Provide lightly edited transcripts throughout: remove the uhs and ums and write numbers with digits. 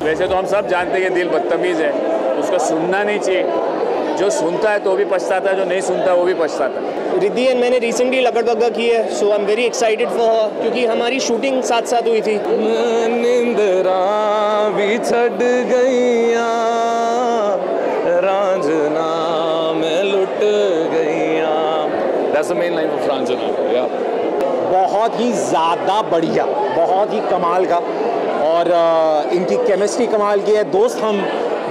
वैसे तो हम सब जानते हैं कि दिल बदतमीज़ है, उसको सुनना नहीं चाहिए। जो सुनता है तो भी पछताता है, जो नहीं सुनता है वो भी पछताता है। रिद्धि एंड मैंने रिसेंटली लगड़ बग्गा की है, so I am very excited for her, क्योंकि हमारी शूटिंग साथ साथ हुई थी। निंदरा भी छड़ गईया, रांझना में लुट गईया। That's the main line of Ranjana, yeah. बहुत ही ज़्यादा बढ़िया, बहुत ही कमाल का, और इनकी केमिस्ट्री कमाल की है। दोस्त हम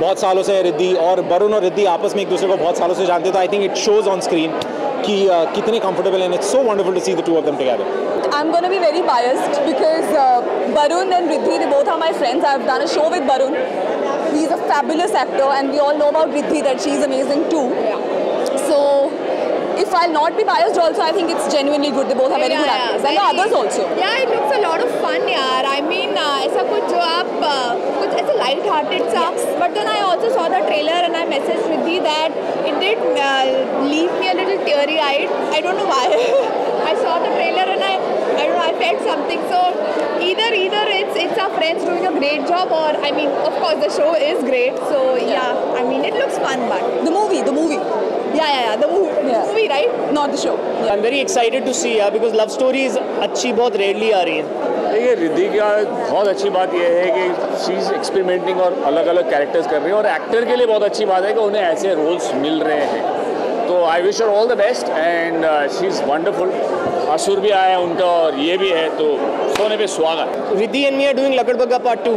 बहुत सालों से रिद्धि और वरुण और रिद्धि आपस में एक दूसरे को बहुत सालों से जानते, तो I think it shows on screen कि कितने कंफर्टेबल हैं। It's so wonderful to see the two of them together. I'm going to be very biased because Varun and Riddhi, they both are my friends. I've done a show with Varun. He's a fabulous actor, and we all know about Riddhi that she's amazing too. So if I'll not be biased also, I think it's genuinely good. They both are very good actors. And the others also. Yeah, it looks a lot of fun, yaar. I mean, ऐसा कुछ जो आप कुछ ऐसा light-hearted सा. But then I also saw the trailer and I messaged Riddhi that it did leave me a little teary-eyed. I don't know why. I saw the trailer and I don't know, I felt something. So either it's our friends doing a great job, or I mean, of course the show is great. So yeah, I mean it looks fun, but The movie. yeah, the movie, right? Not the show. I am very excited to see because love stories अच्छी बहुत rarely आ रही हैं। देखिए, रिद्धि का बहुत अच्छी बात यह है कि शी इज़ एक्सपेरिमेंटिंग और अलग अलग कैरेक्टर्स कर रही है, और एक्टर के लिए बहुत अच्छी बात है कि उन्हें ऐसे रोल्स मिल रहे हैं। तो I wish her all the best and she is wonderful. असुर भी आया है उनका और ये भी है, तो सोने पे सुहागा। Riddhi and me are doing लगड़ बग्गा part 2,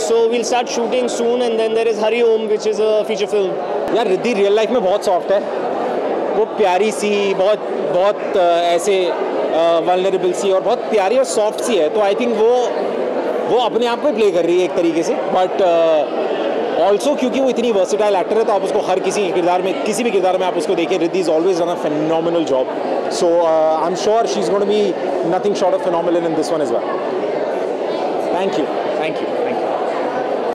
so we'll start shooting soon, and then there is Hari Om which is a feature film. यार रिद्धि रियल लाइफ में बहुत सॉफ्ट है, वो प्यारी सी, बहुत ऐसे वल्नरेबल सी और बहुत प्यारी और सॉफ्ट सी है। तो आई थिंक वो अपने आप को प्ले कर रही है एक तरीके से, बट ऑल्सो क्योंकि वो इतनी वर्सेटाइल एक्टर है, तो आप उसको हर किसी भी किरदार में आप उसको देखिए। Riddhi is always done a phenomenal job, so I am sure she is going to be nothing short of phenomenal in this one as well. Thank you.